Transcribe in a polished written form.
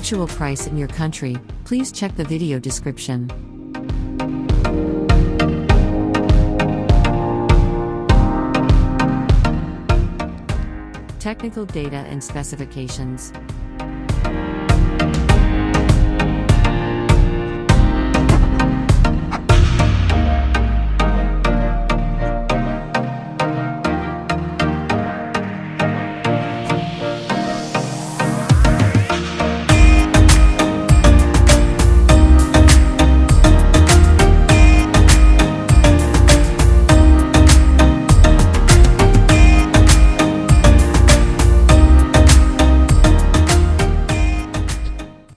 actual price in your country, please check the video description. Technical data and specifications.